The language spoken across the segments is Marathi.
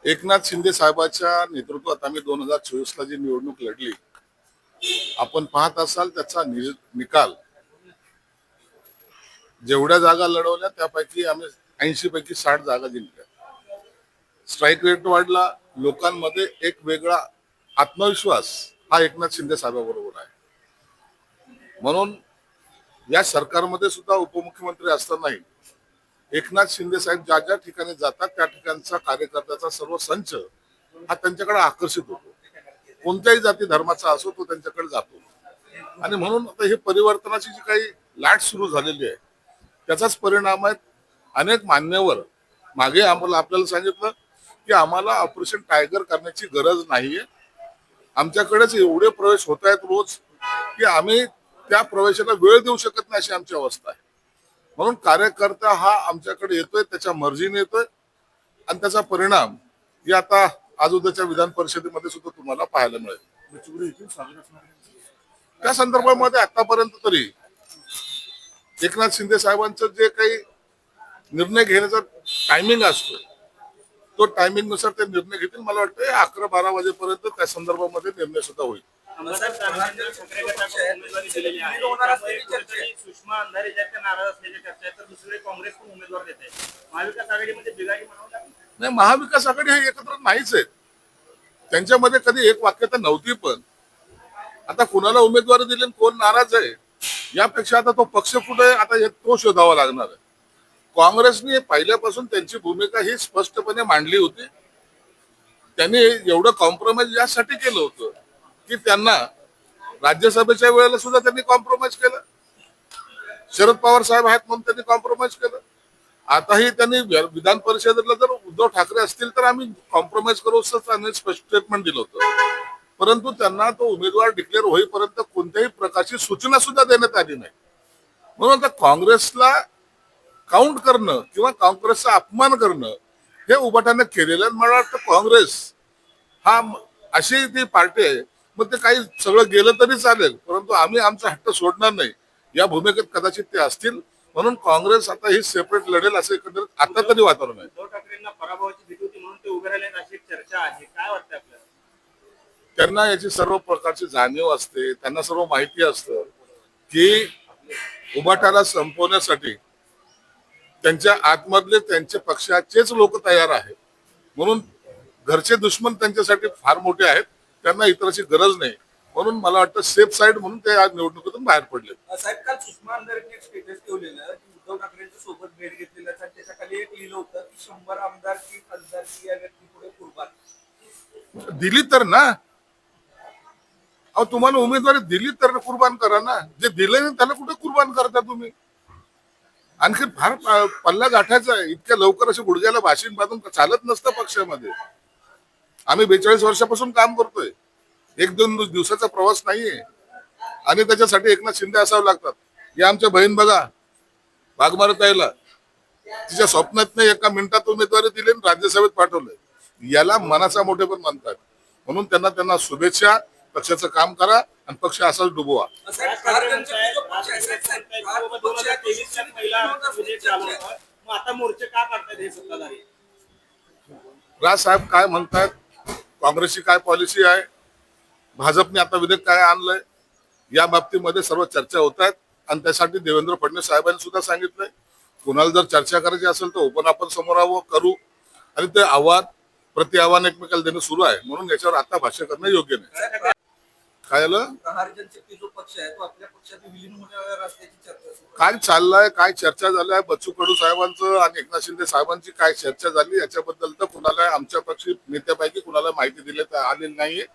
एकनाथ शिंदे साहेबांच्या नेतृत्वात आम्ही 2024ला जी निवडणूक लढली, आपण पाहत असाल त्याचा निकाल. जेवढ्या जागा लढवल्या त्यापैकी आम्ही 80 पैकी 60 जागा जिंकल्या. स्ट्राईक रेट वाढला. लोकांमध्ये एक वेगळा आत्मविश्वास हा एकनाथ शिंदे साहेबांबरोबर आहे. म्हणून या सरकारमध्ये सुद्धा उपमुख्यमंत्री असतानाही एकनाथ शिंदे साहेब ज्या ज्या ठिकाणी जातात त्या ठिकाणचा कार्यकर्त्याचा सर्व संच हा त्यांच्याकडे आकर्षित होतो. कोणत्याही जाती धर्माचा असो तो त्यांच्याकडे जातो. आणि म्हणून आता हे परिवर्तनाची जी काही लाट सुरू झालेली आहे त्याचाच परिणाम आहे. अनेक मान्यवर मागे आम्हाला आपल्याला सांगितलं की आम्हाला ऑपरेशन टायगर करण्याची गरज नाहीये, आमच्याकडेच एवढे प्रवेश होत आहेत रोज की आम्ही त्या प्रवेशाला वेळ देऊ शकत नाही, अशी आमची अवस्था आहे. म्हणून कार्यकर्ता हा आमच्याकडे येतोय, त्याच्या मर्जीने येतोय आणि त्याचा परिणाम या आता आज उद्याच्या विधान परिषदेमध्ये सुद्धा तुम्हाला पाहायला मिळेल. त्या संदर्भामध्ये आतापर्यंत तरी एकनाथ शिंदे साहेबांचं जे काही निर्णय घेण्याचा टायमिंग असतो तो टायमिंग नुसार ते निर्णय घेतील. मला वाटतं 11-12 वाजेपर्यंत त्या संदर्भामध्ये निर्णय सुद्धा होईल. सुषमा अंधारे ज्या नाराज असल्याच्या चर्चा आहे, तर दुसरे काँग्रेस पण उमेदवार देत आहे. महाविकास आघाडीमध्ये बिघाडी म्हणावं लागेल. नाही, महाविकास आघाडी हे एकत्र नाहीच आहेत. त्यांच्यामध्ये कधी एक वाक्यता नव्हती. पण आता कुणाला उमेदवारी दिली आणि कोण नाराज आहे यापेक्षा आता तो पक्ष कुठे आता तो शोधावा लागणार आहे. काँग्रेसने पहिल्यापासून त्यांची भूमिका ही स्पष्टपणे मांडली होती. त्यांनी एवढं कॉम्प्रोमाइज यासाठी केलं होतं की त्यांना राज्यसभेच्या वेळेला सुद्धा त्यांनी कॉम्प्रोमाइज केलं. शरद पवार साहेब आहेत म्हणून त्यांनी कॉम्प्रोमाइज केलं. आताही त्यांनी विधान परिषदेला जर उद्धव ठाकरे असतील तर आम्ही कॉम्प्रोमाइज करू असं त्यांनी स्टेटमेंट दिलं होतं. परंतु त्यांना तो उमेदवार डिक्लेअर होईपर्यंत कोणत्याही प्रकारची सूचना सुद्धा देण्यात आली नाही. म्हणून आता काँग्रेसला काउंट करणं किंवा काँग्रेसचा अपमान करणं हे उभाटाने केलेलं. मला वाटतं काँग्रेस हा अशी ती पार्टी आहे, मग ते काही सगळं गेलं तरी चालेल परंतु आम्ही आमचा हट्ट सोडणार नाही या भूमिकेत कदाचित ते असतील. म्हणून काँग्रेस आता ही सेपरेट लढेल असं एकंदरीत आता तरी वातावरण आहे. उद्धव ठाकरेंना पराभवाची भीती होती म्हणून ते उभे राहिले अशी चर्चा आहे. काय वाटतं आपल्याला? त्यांना याची सर्व प्रकारची जाणीव असते. त्यांना सर्व माहिती असतं की उभाटाला संपवण्यासाठी त्यांच्या आतमधले त्यांच्या पक्षाचेच लोक तयार आहेत. म्हणून घरचे दुश्मन त्यांच्यासाठी फार मोठे आहेत. त्यांना इतराची गरज नाही. म्हणून मला वाटतं सेफ साईड म्हणून ते आज निवडणुकीतून बाहेर पडले. साहेब, काल सुषमा अंधारेंनी एक स्टेटस ठेवलेलं की उद्धव ठाकरेंच्या सोबत भेट घेतलेलं आणि त्याच्या खाली एक लिहिलं होतं की 100 आमदार की खासदार की या व्यक्ती पुढे कुर्बान दिली तर ना, अहो तुम्हाला उमेदवारी दिली तर कुर्बान करा ना. जे दिले नाही त्याला कुठे कुर्बान करता तुम्ही? आणखी फार पल्ला गाठायचा आहे. इतक्या लवकर असे गुडघ्याला भाषण बांधून चालत नसतं पक्षामध्ये. आम्ही 42 वर्षापासून काम करतोय. 1-2 दिवसाचा प्रवास नाहीये आणि त्याच्यासाठी एकनाथ शिंदे असावं लागतात. या आमच्या बहीण बघा वाघमारत यायला तिच्या स्वप्नात नाही एका मिनिटात उमेदवारी दिली आणि राज्यसभेत पाठवलंय. याला मनाचा मोठेपण म्हणतात. म्हणून त्यांना शुभेच्छा. पक्षाचं काम करा आणि पक्ष असाच डुबवा. आता मोर्चे का काढतात हे सत्ताधारी? राज साहेब काय म्हणतात, काँग्रेसची काय पॉलिसी आहे, भाजपने आता विधेयक काय आणलंय या बाबतीमध्ये सर्व चर्चा होत आहेत. आणि त्यासाठी देवेंद्र फडणवीस साहेबांनी सुद्धा सांगितलंय कुणाला जर चर्चा करायची असेल तर ओपन आपण समोर करू. आणि ते आव्हान प्रति आव्हान एकमेकाला देणं सुरू आहे. म्हणून याच्यावर आता भाष्य करणं योग्य नाही. काय झालं? प्रहार जनशक्ती जो पक्ष आहे तो आपल्या पक्षात विलीन होण्यावर असल्याची चर्चा सुरू आहे. काय चाललंय, काय चर्चा झाली आहे, बच्चू कडू साहेबांचं आणि एकनाथ शिंदे साहेबांची काय चर्चा झाली याच्याबद्दल तर कुणाला आमच्या पक्षी नेत्यापैकी कुणाला माहिती दिली आलेली नाहीये.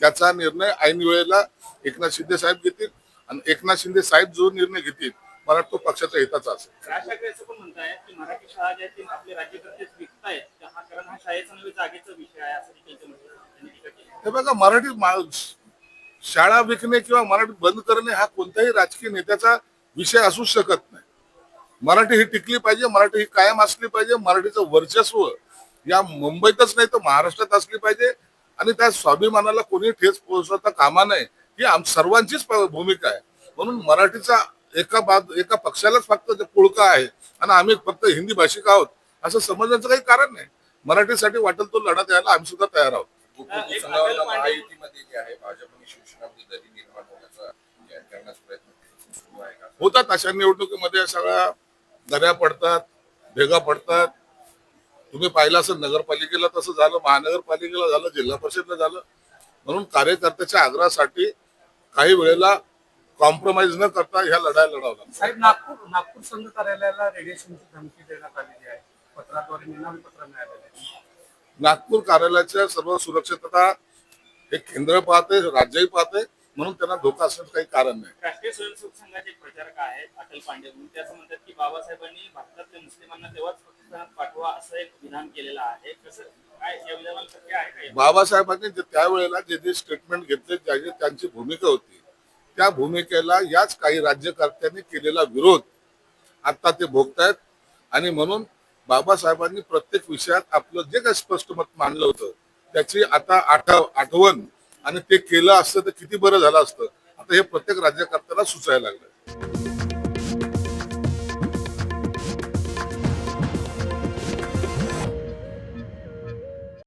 त्याचा निर्णय ऐन वेळेला एकनाथ शिंदे साहेब घेतील आणि एकनाथ शिंदे साहेब जो निर्णय घेतील मला वाटतं तो हिताचा असेल. राज ठाकरे असं पण म्हणतायत की मराठी शाळा ज्या आहेत आपले राज्यकर्तेच विकतायत, कारण हा शाळेचा नव्हे जागेचा विषय आहे असं त्यांचं म्हणणं. हे बघा, मराठी शाळा विकणे किंवा मराठी बंद करणे हा कोणत्याही राजकीय नेत्याचा विषय असू शकत नाही. मराठी ही टिकली पाहिजे, मराठी ही कायम असली पाहिजे. मराठीचं वर्चस्व या मुंबईतच नाही तर महाराष्ट्रात असली पाहिजे आणि त्या स्वाभिमानाला कोणी ठेच पोहोचवता कामा नये ही सर्वांचीच भूमिका आहे. म्हणून मराठीचा एका पक्षालाच फक्त पुळका आहे आणि आम्ही फक्त हिंदी भाषिक आहोत असं समजण्याचं काही कारण नाही. मराठीसाठी वाटेल तो लढा द्यायला आम्ही सुद्धा तयार आहोत. एक संघाला अटल पांडे महायुतीमध्ये जे आहे भाजप आणि शिवसेना दरी निर्माण होण्याचा करण्याचा प्रयत्न सुरू आहे का? होतात अशा निवडणुकीमध्ये सगळ्या दऱ्या पडतात, भेगा पडतात. तुम्ही पाहिलं असं नगरपालिकेला तसं झालं, महानगरपालिकेला झालं, जिल्हा परिषदला झालं. म्हणून कार्यकर्त्याच्या आग्रहासाठी काही वेळेला कॉम्प्रोमाइज न करता ह्या लढाई लढावं लागतं. साहेब, नागपूर संघ कार्यालयाला रेडिएशनची धमकी देण्यात आलेली आहे. पत्राद्वारे निनावी पत्र मिळालेलं आहे. नागपूर कार्यालयाच्या सर्व सुरक्षितता हे केंद्र पाहते, राज्यही पाहते, म्हणून त्यांना धोका असण्याचं काही कारण नाही. राष्ट्रीय स्वयंसेवक संघाचे प्रचारक आहेत अटल पांडे म्हणून ते असं म्हणतात की बाबासाहेबांनी भारतातल्या मुस्लिमांना तेव्हाच पाकिस्तानात पाठवा असं एक विधान केलेलं आहे. कसं काय या विधानाला सत्य आहे का? बाबासाहेबांनी त्यावेळेला जे स्टेटमेंट घेतले, ज्याची त्यांची भूमिका होती, त्या भूमिकेला याच काही राज्यकर्त्यांनी केलेला विरोध आता ते भोगतायत. आणि म्हणून बाबासाहेबांनी प्रत्येक विषयात आपलं जे काही स्पष्ट मत मांडलं होतं त्याची आता आठवण आणि ते केलं असतं तर किती बरं झालं असतं, आता हे प्रत्येक राज्यकर्त्याला सुचायला लागलं.